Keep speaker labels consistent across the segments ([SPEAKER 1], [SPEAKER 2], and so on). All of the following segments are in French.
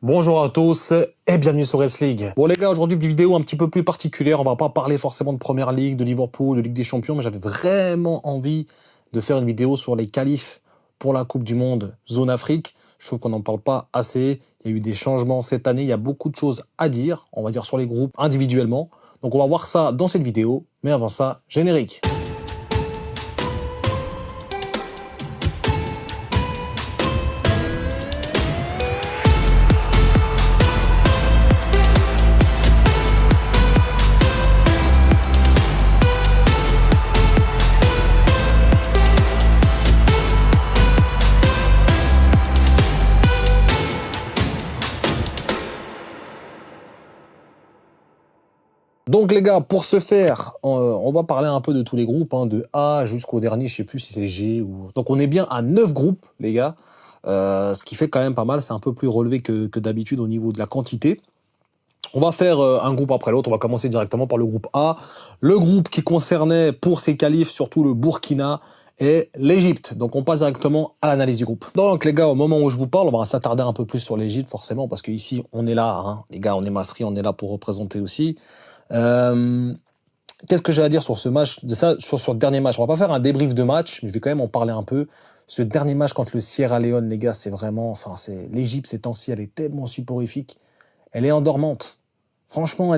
[SPEAKER 1] Bonjour à tous et bienvenue sur Race League. Bon les gars, aujourd'hui une vidéo un petit peu plus particulière, on va pas parler forcément de Première Ligue, de Liverpool, de Ligue des Champions, mais j'avais vraiment envie de faire une vidéo sur les qualifs pour la Coupe du Monde Zone Afrique. Je trouve qu'on n'en parle pas assez, il y a eu des changements cette année, il y a beaucoup de choses à dire, on va dire sur les groupes individuellement. Donc on va voir ça dans cette vidéo, mais avant ça, générique. Donc les gars, pour ce faire, on va parler un peu de tous les groupes, hein, de A jusqu'au dernier, je sais plus si c'est G ou... Donc on est bien à 9 groupes, les gars, ce qui fait quand même pas mal, c'est un peu plus relevé que d'habitude au niveau de la quantité. On va faire un groupe après l'autre, on va commencer directement par le groupe A, le groupe qui concernait pour ses qualifs surtout le Burkina et l'Égypte. Donc on passe directement à l'analyse du groupe. Donc les gars, au moment où je vous parle, on va s'attarder un peu plus sur l'Égypte forcément, parce que ici on est là, hein, les gars, on est Masri, on est là pour représenter aussi. Qu'est-ce que j'ai à dire sur ce match, sur le dernier match? On va pas faire un débrief de match, mais je vais quand même en parler un peu. Ce dernier match contre le Sierra Leone, les gars, c'est vraiment, enfin, c'est l'Égypte ces temps-ci, elle est tellement soporifique, elle est endormante. Franchement,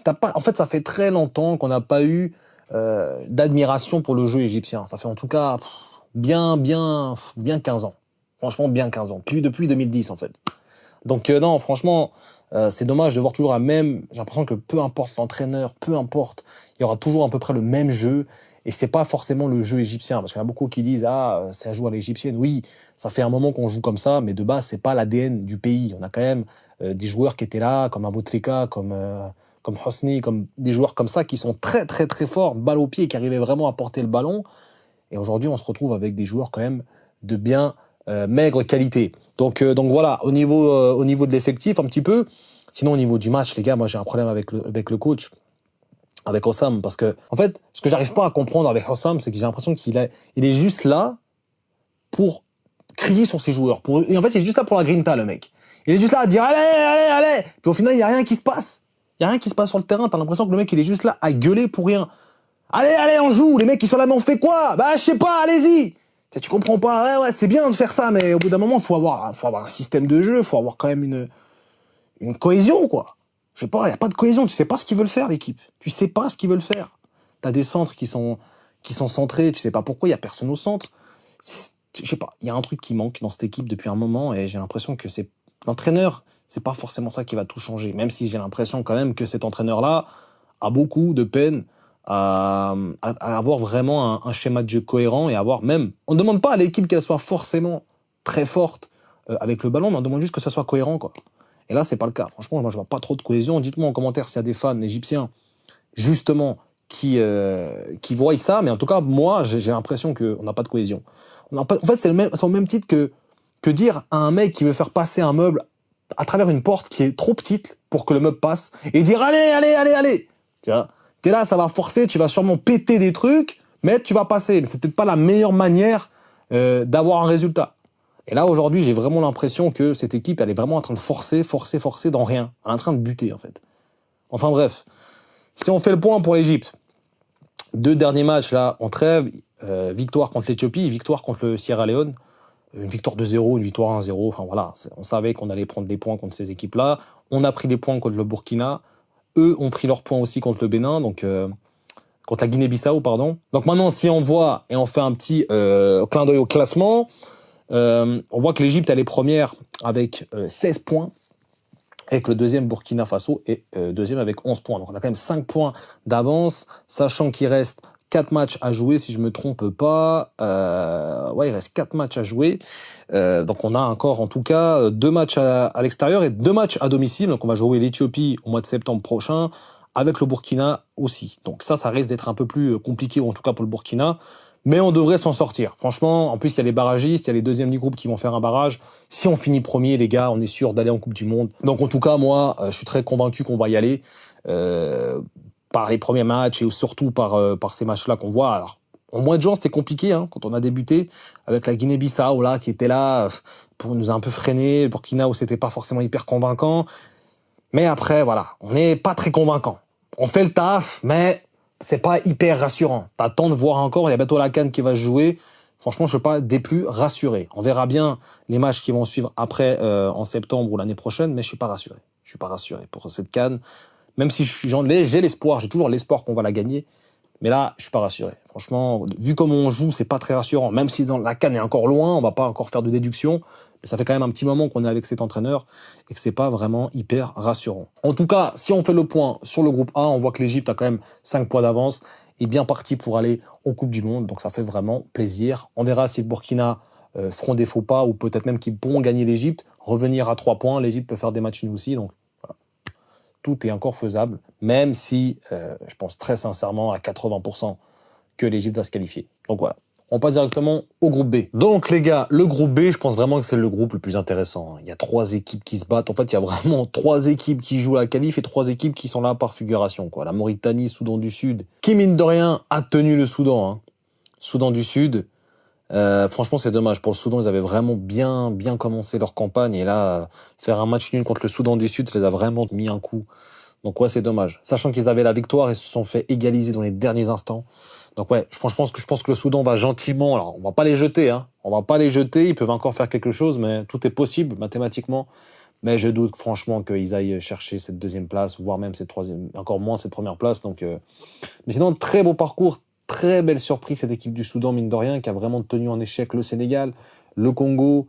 [SPEAKER 1] t'as pas, en fait, ça fait très longtemps qu'on n'a pas eu d'admiration pour le jeu égyptien. Ça fait en tout cas bien 15 ans. Franchement, bien 15 ans. Plus depuis 2010 en fait. Donc non, franchement, c'est dommage de voir toujours la même... J'ai l'impression que peu importe l'entraîneur, peu importe, il y aura toujours à peu près le même jeu. Et c'est pas forcément le jeu égyptien. Parce qu'il y en a beaucoup qui disent « Ah, ça joue à l'égyptienne ». Oui, ça fait un moment qu'on joue comme ça, mais de base, c'est pas l'ADN du pays. On a quand même des joueurs qui étaient là, comme Aboutrika, comme Hosni, comme des joueurs comme ça qui sont très très très forts, balle au pied, qui arrivaient vraiment à porter le ballon. Et aujourd'hui, on se retrouve avec des joueurs quand même de bien maigre qualité. Donc voilà, au niveau de l'effectif un petit peu. Sinon au niveau du match, les gars, moi j'ai un problème avec le coach, avec Hossam, parce que en fait, ce que j'arrive pas à comprendre avec Hossam, c'est que j'ai l'impression il est juste là pour crier sur ses joueurs. Et en fait, il est juste là pour la grinta, le mec. Il est juste là à dire allez, allez, allez. Puis au final, il y a rien qui se passe. Il y a rien qui se passe sur le terrain. T'as l'impression que le mec, il est juste là à gueuler pour rien. Allez, allez, on joue. Les mecs, ils sont là, mais on fait quoi? Bah, je sais pas, allez-y. Tu comprends pas. Ouais, c'est bien de faire ça, mais au bout d'un moment, faut avoir un système de jeu, faut avoir quand même une cohésion, quoi. Je sais pas, y a pas de cohésion. Tu sais pas ce qu'ils veulent faire, l'équipe. Tu sais pas ce qu'ils veulent faire. T'as des centres qui sont centrés. Tu sais pas pourquoi. Y a personne au centre. Je sais pas. Il y a un truc qui manque dans cette équipe depuis un moment, et j'ai l'impression que c'est l'entraîneur. C'est pas forcément ça qui va tout changer. Même si j'ai l'impression quand même que cet entraîneur-là a beaucoup de peine à avoir vraiment un schéma de jeu cohérent et avoir même... On ne demande pas à l'équipe qu'elle soit forcément très forte avec le ballon, mais on demande juste que ça soit cohérent, quoi. Et là, c'est pas le cas. Franchement, moi, je vois pas trop de cohésion. Dites-moi en commentaire s'il y a des fans égyptiens, justement, qui voient ça. Mais en tout cas, moi, j'ai l'impression qu'on n'a pas de cohésion. En fait, c'est au même titre que dire à un mec qui veut faire passer un meuble à travers une porte qui est trop petite pour que le meuble passe et dire allez, allez, allez, allez. Tu vois, t'es là, ça va forcer, tu vas sûrement péter des trucs, mais tu vas passer. Mais c'est peut-être pas la meilleure manière d'avoir un résultat. Et là, aujourd'hui, j'ai vraiment l'impression que cette équipe, elle est vraiment en train de forcer dans rien. Elle est en train de buter, en fait. Enfin bref, si on fait le point pour l'Égypte, 2 derniers matchs, là, en trêve, victoire contre l'Éthiopie, victoire contre le Sierra Leone, une victoire 2-0, une victoire 1-0, enfin voilà, on savait qu'on allait prendre des points contre ces équipes-là. On a pris des points contre le Burkina, eux ont pris leurs points aussi contre le Bénin, donc contre la Guinée-Bissau, pardon. Donc maintenant, si on voit et on fait un petit clin d'œil au classement, on voit que l'Égypte, elle est première avec 16 points, et que le deuxième Burkina Faso est deuxième avec 11 points. Donc on a quand même 5 points d'avance, sachant qu'il reste 4 matchs à jouer, si je me trompe pas. Ouais, il reste 4 matchs à jouer. Donc on a encore, en tout cas, 2 matchs à l'extérieur et 2 matchs à domicile. Donc on va jouer l'Éthiopie au mois de septembre prochain, avec le Burkina aussi. Donc ça risque d'être un peu plus compliqué, ou en tout cas pour le Burkina. Mais on devrait s'en sortir. Franchement, en plus, il y a les barragistes, il y a les deuxièmes du groupe qui vont faire un barrage. Si on finit premier, les gars, on est sûr d'aller en Coupe du Monde. Donc en tout cas, moi, je suis très convaincu qu'on va y aller. Par les premiers matchs et surtout par ces matchs-là qu'on voit. Alors, Au mois de juin, c'était compliqué, hein, quand on a débuté, avec la Guinée-Bissau, là, qui était là, pour nous un peu freiner, le Burkina, où c'était pas forcément hyper convaincant. Mais après, voilà, on n'est pas très convaincant. On fait le taf, mais c'est pas hyper rassurant. T'attends de voir encore, il y a bientôt la CAN qui va se jouer. Franchement, je suis pas des plus rassurés. On verra bien les matchs qui vont suivre après, en septembre ou l'année prochaine, mais je suis pas rassuré. Je suis pas rassuré pour cette CAN. Même si j'ai l'espoir, j'ai toujours l'espoir qu'on va la gagner. Mais là, je suis pas rassuré. Franchement, vu comment on joue, c'est pas très rassurant. Même si dans la CAN est encore loin, on va pas encore faire de déduction. Mais ça fait quand même un petit moment qu'on est avec cet entraîneur et que c'est pas vraiment hyper rassurant. En tout cas, si on fait le point sur le groupe A, on voit que l'Égypte a quand même 5 points d'avance et bien parti pour aller en Coupe du Monde. Donc ça fait vraiment plaisir. On verra si le Burkina feront des faux pas ou peut-être même qu'ils pourront gagner l'Égypte. Revenir à 3 points, l'Égypte peut faire des matchs nuls aussi. Donc tout est encore faisable, même si je pense très sincèrement à 80% que l'Égypte va se qualifier. Donc voilà, on passe directement au groupe B. Donc les gars, le groupe B, je pense vraiment que c'est le groupe le plus intéressant. Il y a 3 équipes qui se battent. En fait, il y a vraiment 3 équipes qui jouent la qualif et 3 équipes qui sont là par figuration, quoi. La Mauritanie, Soudan du Sud, qui mine de rien a tenu le Soudan, hein. Soudan du Sud. Franchement, c'est dommage. Pour le Soudan, ils avaient vraiment bien commencé leur campagne. Et là, faire un match nul contre le Soudan du Sud, ça les a vraiment mis un coup. Donc ouais, c'est dommage. Sachant qu'ils avaient la victoire et se sont fait égaliser dans les derniers instants. Donc ouais, je pense que le Soudan va gentiment. Alors, on va pas les jeter, hein. On va pas les jeter. Ils peuvent encore faire quelque chose, mais tout est possible mathématiquement. Mais je doute franchement qu'ils aillent chercher cette 2e place, voire même cette 3e, encore moins cette 1re place. Donc, mais sinon, très beau parcours. Très belle surprise, cette équipe du Soudan, mine de rien, qui a vraiment tenu en échec le Sénégal, le Congo,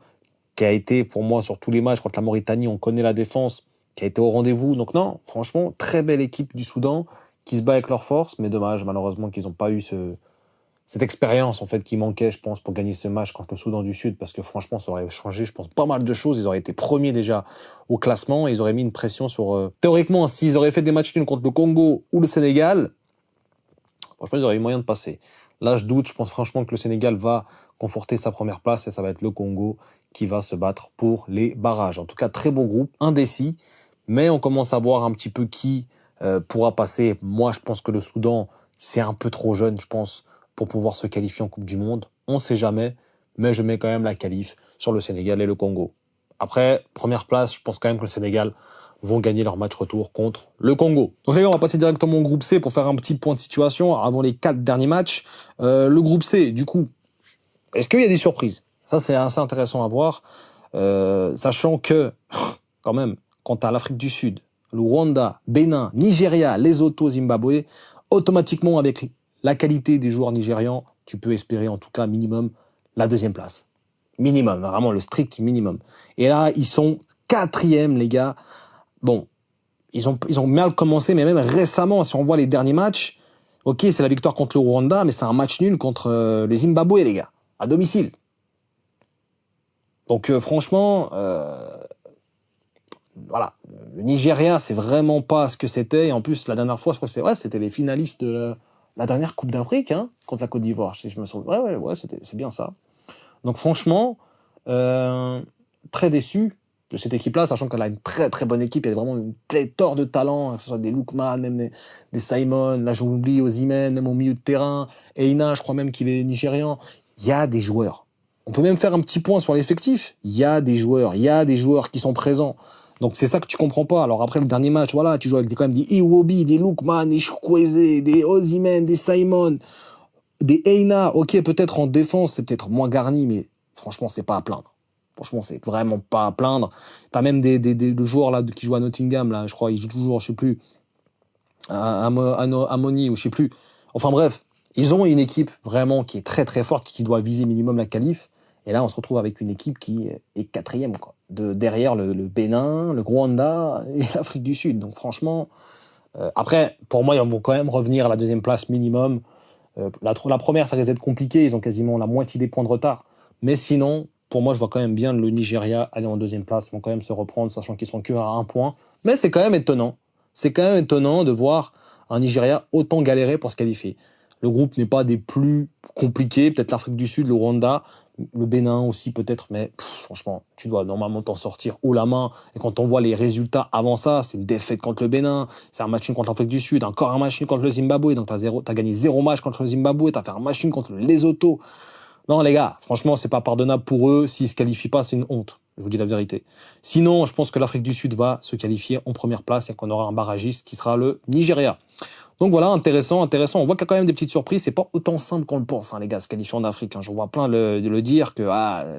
[SPEAKER 1] qui a été, pour moi, sur tous les matchs contre la Mauritanie, on connaît la défense, qui a été au rendez-vous. Donc non, franchement, très belle équipe du Soudan, qui se bat avec leur force, mais dommage, malheureusement, qu'ils n'ont pas eu cette expérience, en fait, qui manquait, je pense, pour gagner ce match contre le Soudan du Sud, parce que franchement, ça aurait changé, je pense, pas mal de choses. Ils auraient été premiers déjà au classement, et ils auraient mis une pression sur... Théoriquement, s'ils auraient fait des matchs nuls contre le Congo ou le Sénégal, franchement, ils auraient eu moyen de passer. Là, je doute. Je pense franchement que le Sénégal va conforter sa 1re place et ça va être le Congo qui va se battre pour les barrages. En tout cas, très beau groupe, indécis, mais on commence à voir un petit peu qui pourra passer. Moi, je pense que le Soudan, c'est un peu trop jeune, je pense, pour pouvoir se qualifier en Coupe du Monde. On sait jamais, mais je mets quand même la qualif sur le Sénégal et le Congo. Après, 1re place, je pense quand même que le Sénégal vont gagner leur match retour contre le Congo. Donc les gars, on va passer directement au groupe C pour faire un petit point de situation avant les 4 derniers matchs. Le groupe C, du coup, est-ce qu'il y a des surprises? Ça, c'est assez intéressant à voir, sachant que, quand même, quant à l'Afrique du Sud, le Rwanda, Bénin, Nigeria, Lesotho, Zimbabwe, automatiquement, avec la qualité des joueurs nigérians, tu peux espérer en tout cas minimum la 2e place. Minimum, vraiment le strict minimum. Et là, ils sont 4e, les gars. Bon, ils ont mal commencé, mais même récemment, si on voit les derniers matchs, ok, c'est la victoire contre le Rwanda, mais c'est un match nul contre le Zimbabwe, les gars, à domicile. Donc franchement, voilà, le Nigeria, c'est vraiment pas ce que c'était. Et en plus, la dernière fois, je crois que c'était les finalistes de la dernière Coupe d'Afrique, hein, contre la Côte d'Ivoire, si je me souviens. Ouais, c'est bien ça. Donc franchement, très déçu de cette équipe-là, sachant qu'elle a une très bonne équipe, il y a vraiment une pléthore de talents, que ce soit des Lookman, même des Simon, là j'oublie Osimhen, même au milieu de terrain, Eina, je crois même qu'il est nigérian. Il y a des joueurs. On peut même faire un petit point sur l'effectif. Il y a des joueurs qui sont présents. Donc c'est ça que tu comprends pas. Alors après le dernier match, voilà, tu joues avec quand même des Iwobi, des Lookman, des Chukwueze, des Osimhen, des Simon, des Eina. Ok, peut-être en défense, c'est peut-être moins garni, mais franchement, c'est pas à plaindre. Franchement, c'est vraiment pas à plaindre. T'as même des joueurs là qui jouent à Nottingham, là, je crois, ils jouent toujours, je sais plus, à Amoni ou je sais plus. Enfin bref, ils ont une équipe vraiment qui est très forte, qui doit viser minimum la qualif. Et là, on se retrouve avec une équipe qui est 4e, quoi. Derrière le Bénin, le Rwanda et l'Afrique du Sud. Donc franchement, après, pour moi, ils vont quand même revenir à la 2e place minimum. La première, ça risque d'être compliqué. Ils ont quasiment la moitié des points de retard. Mais sinon, pour moi, je vois quand même bien le Nigeria aller en 2e place. Ils vont quand même se reprendre, sachant qu'ils sont que à 1 point. Mais c'est quand même étonnant. C'est quand même étonnant de voir un Nigeria autant galérer pour se qualifier. Le groupe n'est pas des plus compliqués. Peut-être l'Afrique du Sud, le Rwanda. le Bénin aussi peut-être, mais franchement, tu dois normalement t'en sortir haut la main. Et quand on voit les résultats avant ça, c'est une défaite contre le Bénin, c'est un match nul contre l'Afrique du Sud, encore un match nul contre le Zimbabwe, donc t'as gagné 0 match contre le Zimbabwe, t'as fait un match nul contre le Lesotho. Non les gars, franchement, c'est pas pardonnable pour eux. S'ils se qualifient pas, c'est une honte. Je vous dis la vérité. Sinon, je pense que l'Afrique du Sud va se qualifier en première place et qu'on aura un barragiste qui sera le Nigeria. Donc voilà, intéressant. On voit qu'il y a quand même des petites surprises. C'est pas autant simple qu'on le pense, hein, les gars, se qualifier en Afrique. Hein. Je vois plein de le dire que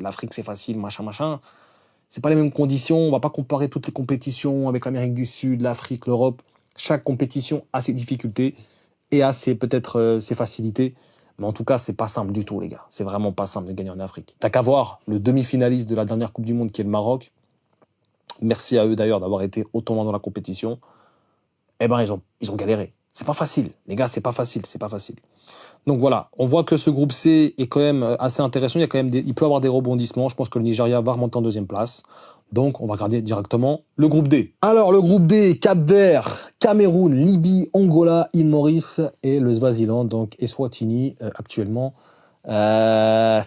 [SPEAKER 1] l'Afrique c'est facile, machin. C'est pas les mêmes conditions. On va pas comparer toutes les compétitions avec l'Amérique du Sud, l'Afrique, l'Europe. Chaque compétition a ses difficultés et a ses facilités. Mais en tout cas, c'est pas simple du tout, les gars. C'est vraiment pas simple de gagner en Afrique. T'as qu'à voir le demi-finaliste de la dernière Coupe du Monde qui est le Maroc. Merci à eux d'ailleurs d'avoir été autant loin dans la compétition. Eh ben, ils ont galéré. C'est pas facile. Les gars, c'est pas facile. Donc voilà. On voit que ce groupe C est quand même assez intéressant. Il peut y avoir des rebondissements. Je pense que le Nigeria va remonter en deuxième place. Donc, on va regarder directement le groupe D. Alors, le groupe D, Cap-Vert, Cameroun, Libye, Angola, île Maurice et le Swaziland, donc Eswatini actuellement. Que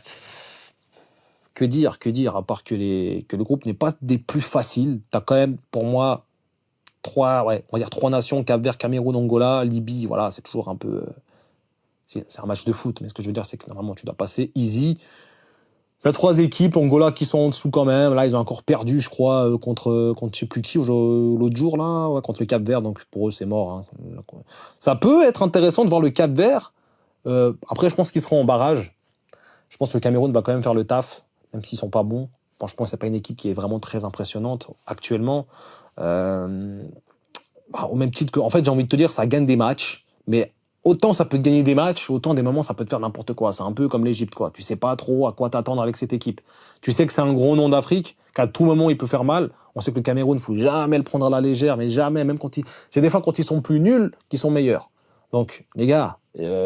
[SPEAKER 1] dire, à part que le groupe n'est pas des plus faciles. T'as quand même, pour moi, on va dire trois nations, Cap-Vert, Cameroun, Angola, Libye, voilà, c'est toujours un peu... c'est un match de foot, mais ce que je veux dire, c'est que normalement, tu dois passer easy. Il y a trois équipes, Angola qui sont en dessous quand même. Là, ils ont encore perdu, je crois, contre je sais plus qui l'autre jour, là, ouais, contre le Cap-Vert. Donc, pour eux, c'est mort. Hein. Ça peut être intéressant de voir le Cap-Vert. Après, je pense qu'ils seront en barrage. Je pense que le Cameroun va quand même faire le taf, même s'ils sont pas bons. Franchement, c'est pas une équipe qui est vraiment très impressionnante actuellement. Au même titre que, en fait, j'ai envie de te dire, ça gagne des matchs, mais autant ça peut te gagner des matchs, autant des moments ça peut te faire n'importe quoi. C'est un peu comme l'Égypte, quoi. Tu sais pas trop à quoi t'attendre avec cette équipe. Tu sais que c'est un gros nom d'Afrique, qu'à tout moment il peut faire mal. On sait que le Cameroun, faut jamais le prendre à la légère, mais jamais, même c'est des fois quand ils sont plus nuls qu'ils sont meilleurs. Donc, les gars,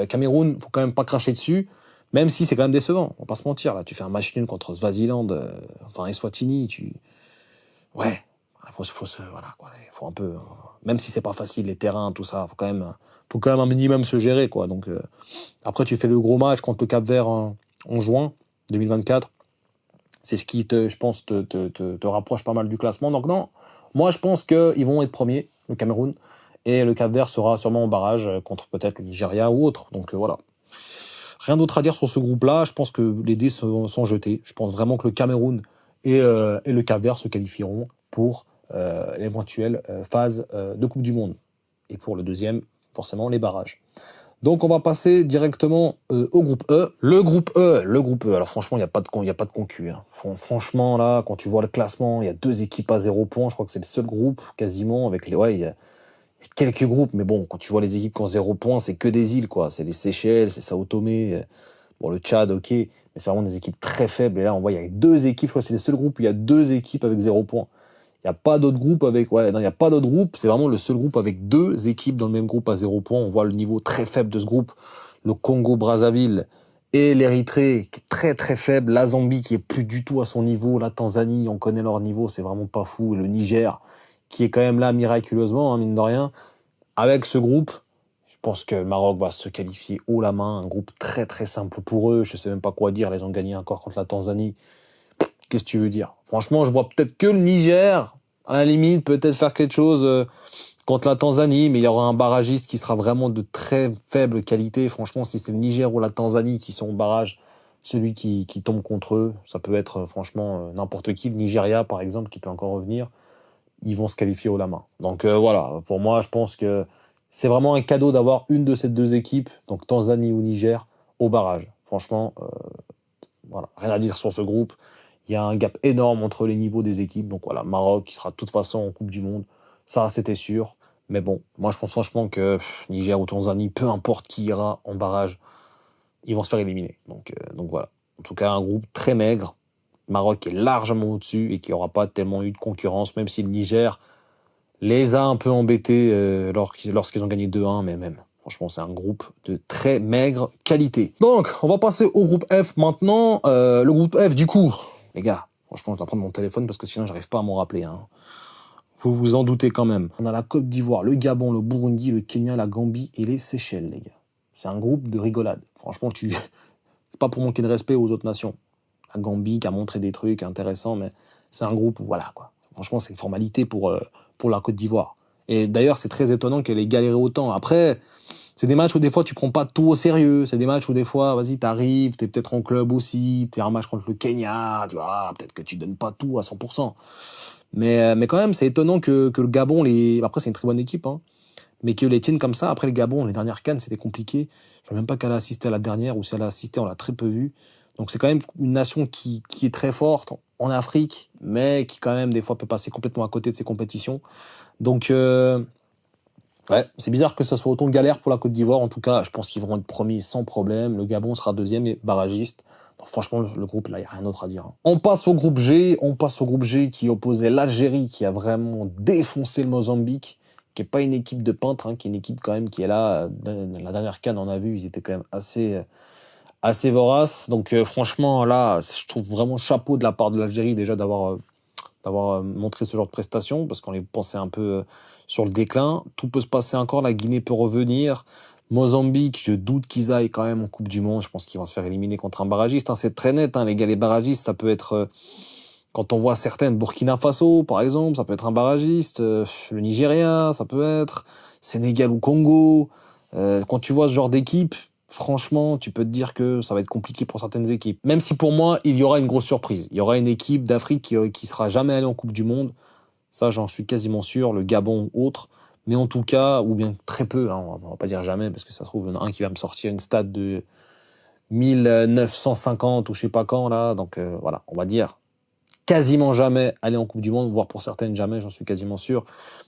[SPEAKER 1] Cameroun, faut quand même pas cracher dessus, même si c'est quand même décevant. On va pas se mentir, là. Tu fais un match nul contre Swaziland, Eswatini, ouais. Voilà, quoi. Faut un peu, même si c'est pas facile, les terrains, tout ça, faut quand même un minimum se gérer, quoi. Donc, après, tu fais le gros match contre le Cap-Vert en juin 2024. C'est ce qui je pense, te rapproche pas mal du classement. Donc, non. Moi, je pense qu'ils vont être premiers, le Cameroun. Et le Cap-Vert sera sûrement en barrage contre peut-être le Nigeria ou autre. Donc, voilà. Rien d'autre à dire sur ce groupe-là. Je pense que les dés sont jetés. Je pense vraiment que le Cameroun et le Cap-Vert se qualifieront pour l'éventuelle phase de Coupe du Monde. Et pour le deuxième, forcément, les barrages. Donc, on va passer directement au groupe E. Le groupe E. Alors, franchement, il n'y a pas de concu. Hein. Franchement, là, quand tu vois le classement, il y a 2 équipes à 0 points. Je crois que c'est le seul groupe, quasiment, avec il y a quelques groupes. Mais bon, quand tu vois les équipes qui ont 0 points, c'est que des îles, quoi. C'est les Seychelles, c'est Sao Tomé, bon, le Tchad, ok. Mais c'est vraiment des équipes très faibles. Et là, on voit, il y a 2 équipes. Je crois que c'est le seul groupe où il y a 2 équipes avec 0 points. Il n'y a pas d'autres groupes il n'y a pas d'autres groupes. C'est vraiment le seul groupe avec 2 équipes dans le même groupe à 0 points. On voit le niveau très faible de ce groupe. Le Congo-Brazzaville et l'Érythrée, qui est très très faible. La Zambie, qui est plus du tout à son niveau. La Tanzanie, on connaît leur niveau, c'est vraiment pas fou. Et le Niger, qui est quand même là miraculeusement, hein, mine de rien. Avec ce groupe, je pense que le Maroc va se qualifier haut la main. Un groupe très très simple pour eux. Je sais même pas quoi dire. Ils ont gagné encore contre la Tanzanie. Qu'est-ce que tu veux dire? Franchement, je vois peut-être que le Niger, à la limite, peut-être faire quelque chose contre la Tanzanie, mais il y aura un barragiste qui sera vraiment de très faible qualité. Franchement, si c'est le Niger ou la Tanzanie qui sont au barrage, celui qui tombe contre eux, ça peut être franchement n'importe qui. Le Nigeria, par exemple, qui peut encore revenir, ils vont se qualifier haut la main. Donc voilà, pour moi, je pense que c'est vraiment un cadeau d'avoir une de ces 2 équipes, donc Tanzanie ou Niger, au barrage. Franchement, voilà, rien à dire sur ce groupe. Il y a un gap énorme entre les niveaux des équipes. Donc voilà, Maroc qui sera de toute façon en Coupe du Monde. Ça, c'était sûr. Mais bon, moi je pense franchement que Niger ou Tanzanie, peu importe qui ira en barrage, ils vont se faire éliminer. Donc voilà. En tout cas, un groupe très maigre. Maroc est largement au-dessus et qui n'aura pas tellement eu de concurrence, même si le Niger les a un peu embêtés lorsqu'ils ont gagné 2-1, mais même. Franchement, c'est un groupe de très maigre qualité. Donc, on va passer au groupe F maintenant. Le groupe F, du coup, les gars, franchement, je dois prendre mon téléphone parce que sinon, j'arrive pas à m'en rappeler. Hein. Vous vous en doutez quand même. On a la Côte d'Ivoire, le Gabon, le Burundi, le Kenya, la Gambie et les Seychelles, les gars. C'est un groupe de rigolade. Franchement, c'est pas pour manquer de respect aux autres nations. la Gambie qui a montré des trucs intéressants, mais c'est un groupe où, voilà, quoi. Franchement, c'est une formalité pour la Côte d'Ivoire. Et d'ailleurs, c'est très étonnant qu'elle ait galéré autant. Après, c'est des matchs où des fois tu prends pas tout au sérieux. C'est des matchs où des fois, vas-y, t'arrives, t'es peut-être en club aussi, t'es un match contre le Kenya, tu vois, peut-être que tu donnes pas tout à 100%. Mais quand même, c'est étonnant que le Gabon, après c'est une très bonne équipe, hein, mais que les tienne comme ça. Après le Gabon, les dernières CAN, c'était compliqué. Je sais même pas qu'elle a assisté à la dernière, ou si elle a assisté, on l'a très peu vu. Donc c'est quand même une nation qui est très forte en Afrique, mais qui quand même des fois peut passer complètement à côté de ses compétitions. Donc ouais, c'est bizarre que ça soit autant de galère pour la Côte d'Ivoire. En tout cas, je pense qu'ils vont être premiers sans problème. Le Gabon sera deuxième et barragiste. Donc, franchement, le groupe, là, il n'y a rien d'autre à dire, hein. On passe au groupe G. On passe au groupe G qui opposait l'Algérie, qui a vraiment défoncé le Mozambique, qui est pas une équipe de peintres, hein, qui est une équipe quand même qui est là. La dernière CAN, on a vu, ils étaient quand même assez voraces. Donc, franchement, là, je trouve vraiment chapeau de la part de l'Algérie déjà d'avoir montré ce genre de prestations, parce qu'on les pensait un peu sur le déclin. Tout peut se passer encore, la Guinée peut revenir. Mozambique, je doute qu'ils aillent quand même en Coupe du Monde. Je pense qu'ils vont se faire éliminer contre un barragiste, hein. C'est très net, hein, les gars, les barragistes, ça peut être... quand on voit certaines, Burkina Faso, par exemple, ça peut être un barragiste. Le Nigeria, ça peut être. Sénégal ou Congo. Quand tu vois ce genre d'équipe, franchement, tu peux te dire que ça va être compliqué pour certaines équipes. Même si pour moi, il y aura une grosse surprise. Il y aura une équipe d'Afrique qui sera jamais allée en Coupe du Monde. Ça, j'en suis quasiment sûr, le Gabon ou autre. Mais en tout cas, ou bien très peu, hein, on va pas dire jamais, parce que ça se trouve, il y en a un qui va me sortir une stat de 1950 ou je sais pas quand, là. Donc voilà, on va dire quasiment jamais aller en Coupe du Monde, voire pour certaines jamais, j'en suis quasiment sûr.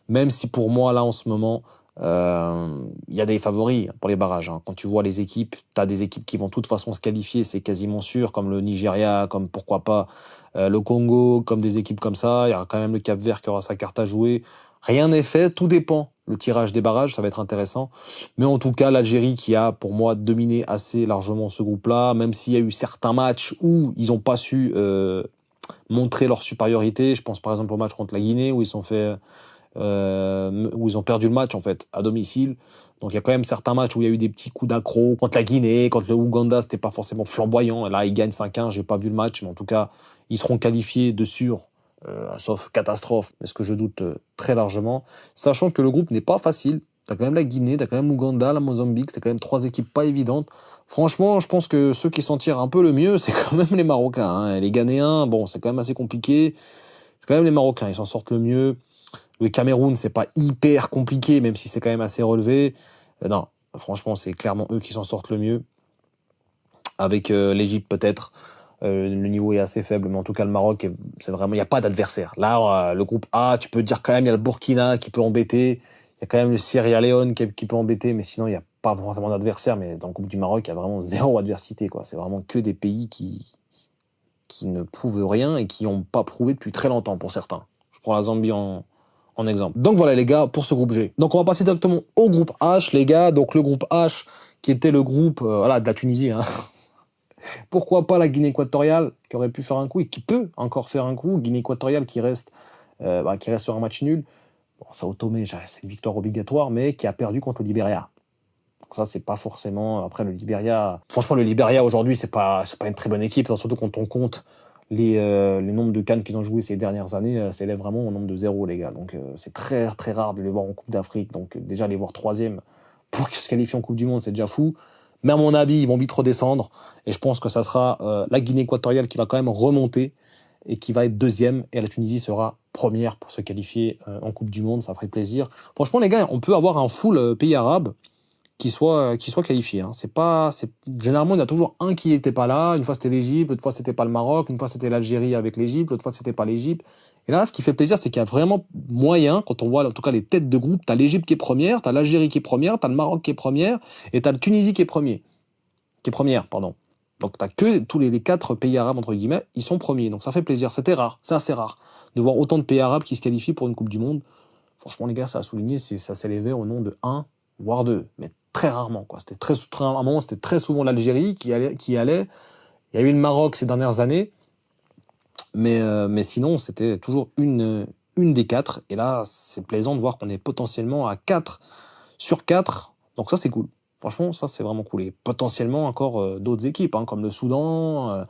[SPEAKER 1] Même si pour moi, là, en ce moment, il y a des favoris pour les barrages, hein. Quand tu vois les équipes, tu as des équipes qui vont de toute façon se qualifier, c'est quasiment sûr, comme le Nigeria, comme pourquoi pas le Congo, comme des équipes comme ça. Il y aura quand même le Cap-Vert qui aura sa carte à jouer. Rien n'est fait, tout dépend. Le tirage des barrages, ça va être intéressant. Mais en tout cas, l'Algérie qui a, pour moi, dominé assez largement ce groupe-là, même s'il y a eu certains matchs où ils n'ont pas su montrer leur supériorité. Je pense par exemple au match contre la Guinée où où ils ont perdu le match en fait à domicile. Donc il y a quand même certains matchs où il y a eu des petits coups d'accro. Contre la Guinée, contre le Ouganda, c'était pas forcément flamboyant. Là, ils gagnent 5-1, j'ai pas vu le match, mais en tout cas, ils seront qualifiés de sûr, sauf catastrophe, mais ce que je doute très largement. Sachant que le groupe n'est pas facile. T'as quand même la Guinée, t'as quand même l'Ouganda, la Mozambique, c'est quand même trois équipes pas évidentes. Franchement, je pense que ceux qui s'en tirent un peu le mieux, c'est quand même les Marocains, hein. Les Ghanéens, bon, c'est quand même assez compliqué. C'est quand même les Marocains, ils s'en sortent le mieux. Le Cameroun, c'est pas hyper compliqué, même si c'est quand même assez relevé. Non, franchement, c'est clairement eux qui s'en sortent le mieux. Avec l'Égypte peut-être, le niveau est assez faible, mais en tout cas le Maroc, c'est vraiment, il n'y a pas d'adversaire. Là, le groupe A, tu peux dire quand même, il y a le Burkina qui peut embêter. Il y a quand même le Sierra Leone qui peut embêter, mais sinon, il n'y a pas vraiment d'adversaire. Mais dans le groupe du Maroc, il y a vraiment zéro adversité, quoi. C'est vraiment que des pays qui ne prouvent rien et qui n'ont pas prouvé depuis très longtemps pour certains. Je prends la Zambie en exemple. Donc voilà les gars, pour ce groupe G. Donc on va passer directement au groupe H, les gars. Donc le groupe H, qui était le groupe voilà, de la Tunisie, hein. Pourquoi pas la Guinée équatoriale, qui aurait pu faire un coup et qui peut encore faire un coup. Guinée équatoriale qui reste sur un match nul. Bon, Sao Tomé, c'est une victoire obligatoire, mais qui a perdu contre le Libéria. Donc ça, c'est pas forcément... Après, le Libéria... Franchement, le Libéria, aujourd'hui, c'est pas une très bonne équipe, surtout quand on compte les nombres de CAN qu'ils ont joué ces dernières années, s'élève vraiment au nombre de 0, les gars. Donc, c'est très, très rare de les voir en Coupe d'Afrique. Donc, déjà, les voir troisième pour se qualifier en Coupe du Monde, c'est déjà fou. Mais à mon avis, ils vont vite redescendre. Et je pense que ça sera la Guinée équatoriale qui va quand même remonter et qui va être deuxième. Et la Tunisie sera première pour se qualifier en Coupe du Monde. Ça ferait plaisir. Franchement, les gars, on peut avoir un full pays arabe qui soit qualifié, hein. Généralement, il y a toujours un qui était pas là. Une fois, c'était l'Égypte. L'autre fois, c'était pas le Maroc. Une fois, c'était l'Algérie avec l'Égypte. L'autre fois, c'était pas l'Égypte. Et là, ce qui fait plaisir, c'est qu'il y a vraiment moyen, quand on voit en tout cas les têtes de groupe, t'as l'Égypte qui est première, t'as l'Algérie qui est première, t'as le Maroc qui est première, et t'as le Tunisie qui est première, pardon. Donc t'as que tous les 4 pays arabes, entre guillemets, ils sont premiers. Donc ça fait plaisir. C'était rare, c'est assez rare de voir autant de pays arabes qui se qualifient pour une Coupe du Monde. Franchement, les gars, ça a souligné, ça s'élevait au nom de 1, voire 2. Mais très rarement, quoi. À un moment, c'était très souvent l'Algérie qui allait. Il y a eu le Maroc ces dernières années. Mais sinon, c'était toujours une des 4. Et là, c'est plaisant de voir qu'on est potentiellement à 4 sur 4. Donc ça, c'est cool. Franchement, ça, c'est vraiment cool. Et potentiellement encore d'autres équipes, hein, comme le Soudan.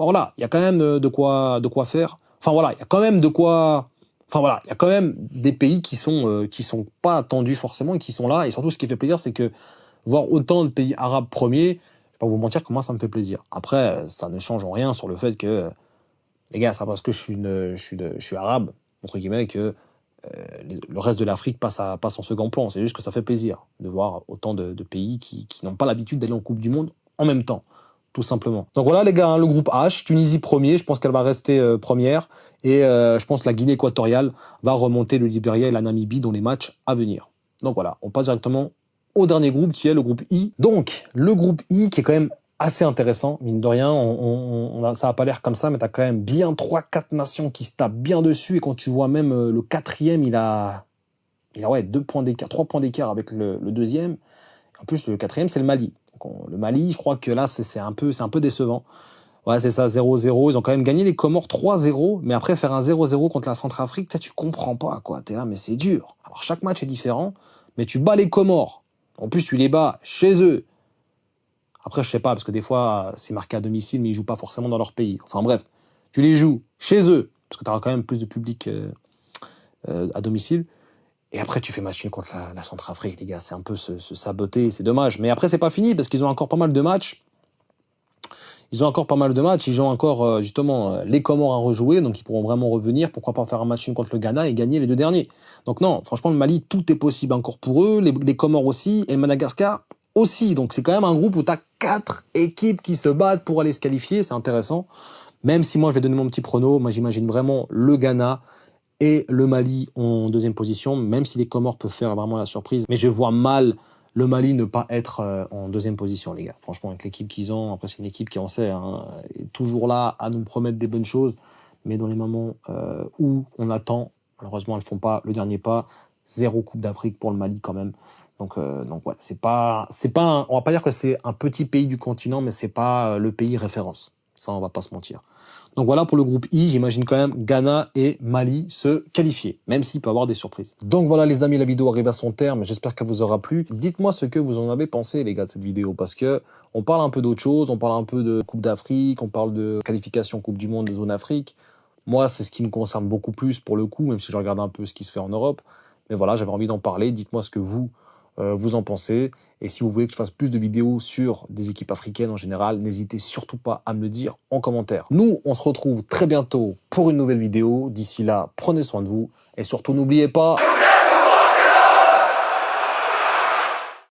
[SPEAKER 1] Enfin voilà, il y a quand même de quoi faire. Enfin voilà, il y a quand même de quoi. Enfin voilà, il y a quand même des pays qui sont pas attendus forcément et qui sont là. Et surtout, ce qui fait plaisir, c'est que voir autant de pays arabes premiers, je vais pas vous mentir que moi, ça me fait plaisir. Après, ça ne change en rien sur le fait que, les gars, c'est pas parce que je suis arabe, entre guillemets, que le reste de l'Afrique passe en second plan. C'est juste que ça fait plaisir de voir autant de pays qui n'ont pas l'habitude d'aller en Coupe du Monde en même temps, tout simplement. Donc voilà les gars, hein, le groupe H, Tunisie premier, je pense qu'elle va rester première, et je pense que la Guinée équatoriale va remonter le Libéria et la Namibie dans les matchs à venir. Donc voilà, on passe directement au dernier groupe qui est le groupe I. Donc le groupe I qui est quand même assez intéressant, mine de rien, ça a pas l'air comme ça, mais t'as quand même bien 3-4 nations qui se tapent bien dessus, et quand tu vois même le quatrième, il a ouais, 2 points d'écart, 3 points d'écart avec le deuxième. En plus, le quatrième, c'est le Mali. Donc, le Mali, je crois que là, c'est un peu décevant. Ouais, c'est ça, 0-0. Ils ont quand même gagné les Comores 3-0, mais après, faire un 0-0 contre la Centrafrique, tu comprends pas, quoi. T'es là, mais c'est dur. Alors, chaque match est différent, mais tu bats les Comores. En plus, tu les bats chez eux. Après, je sais pas, parce que des fois, c'est marqué à domicile, mais ils jouent pas forcément dans leur pays. Enfin bref, tu les joues chez eux, parce que tu auras quand même plus de public à domicile. Et après, tu fais match nul contre la Centrafrique, les gars. C'est un peu se saboter, c'est dommage. Mais après, c'est pas fini, parce qu'ils ont encore pas mal de matchs. Ils ont encore, justement, les Comores à rejouer, donc ils pourront vraiment revenir. Pourquoi pas faire un match nul contre le Ghana et gagner les 2 derniers. Donc non, franchement, le Mali, tout est possible encore pour eux. Les Comores aussi, et le Madagascar aussi. Donc c'est quand même un groupe où tu as 4 équipes qui se battent pour aller se qualifier. C'est intéressant. Même si moi, je vais donner mon petit prono, moi j'imagine vraiment le Ghana et le Mali en deuxième position, même si les Comores peuvent faire vraiment la surprise. Mais je vois mal le Mali ne pas être en deuxième position, les gars. Franchement, avec l'équipe qu'ils ont, après c'est une équipe qui en sait, hein, est toujours là à nous promettre des bonnes choses, mais dans les moments où on attend, malheureusement, elles font pas le dernier pas. 0 Coupe d'Afrique pour le Mali quand même. Donc ouais, on va pas dire que c'est un petit pays du continent, mais c'est pas le pays référence. Ça, on va pas se mentir. Donc voilà pour le groupe I, j'imagine quand même Ghana et Mali se qualifier, même s'il peut y avoir des surprises. Donc voilà les amis, la vidéo arrive à son terme, j'espère qu'elle vous aura plu. Dites-moi ce que vous en avez pensé les gars de cette vidéo, parce que on parle un peu d'autre chose, on parle un peu de Coupe d'Afrique, on parle de qualification Coupe du Monde de zone Afrique. Moi, c'est ce qui me concerne beaucoup plus pour le coup, même si je regarde un peu ce qui se fait en Europe. Mais voilà, j'avais envie d'en parler, dites-moi ce que vous en pensez. Et si vous voulez que je fasse plus de vidéos sur des équipes africaines en général, n'hésitez surtout pas à me le dire en commentaire. Nous, on se retrouve très bientôt pour une nouvelle vidéo. D'ici là, prenez soin de vous. Et surtout, n'oubliez pas...